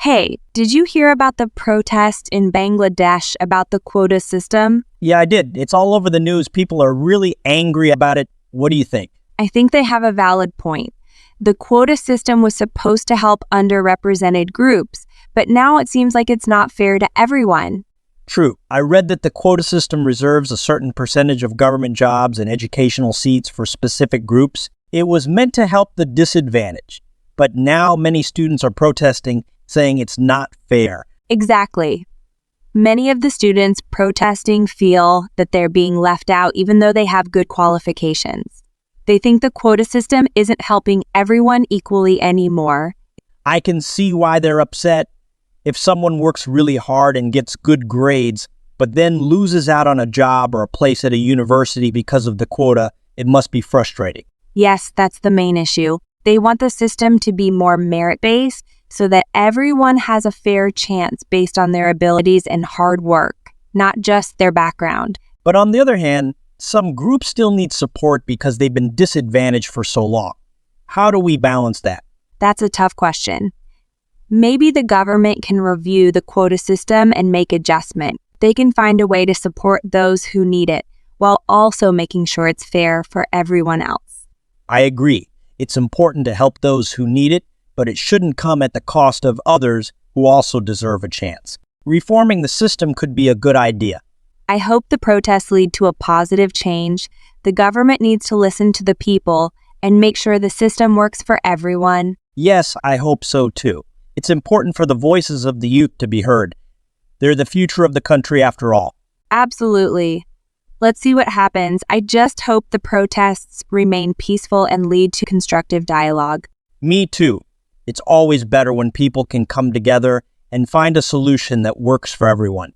Hey, did you hear about the protest in Bangladesh about the quota system? Yeah, I did. It's all over the news. People are really angry about it. What do you think? I think they have a valid point. The quota system was supposed to help underrepresented groups, but now it seems like it's not fair to everyone. True. I read that the quota system reserves a certain percentage of government jobs and educational seats for specific groups. It was meant to help the disadvantaged, but now many students are protesting, saying it's not fair. Exactly. Many of the students protesting feel that they're being left out even though they have good qualifications. They think the quota system isn't helping everyone equally anymore. I can see why they're upset. If someone works really hard and gets good grades, but then loses out on a job or a place at a university because of the quota, it must be frustrating. Yes, that's the main issue. They want the system to be more merit-based so that everyone has a fair chance based on their abilities and hard work, not just their background. But on the other hand, some groups still need support because they've been disadvantaged for so long. How do we balance that? That's a tough question. Maybe the government can review the quota system and make adjustment. They can find a way to support those who need it, while also making sure it's fair for everyone else. I agree. It's important to help those who need it, but it shouldn't come at the cost of others who also deserve a chance. Reforming the system could be a good idea. I hope the protests lead to a positive change. The government needs to listen to the people and make sure the system works for everyone. Yes, I hope so too. It's important for the voices of the youth to be heard. They're the future of the country after all. Absolutely. Let's see what happens. I just hope the protests remain peaceful and lead to constructive dialogue. Me too. It's always better when people can come together and find a solution that works for everyone.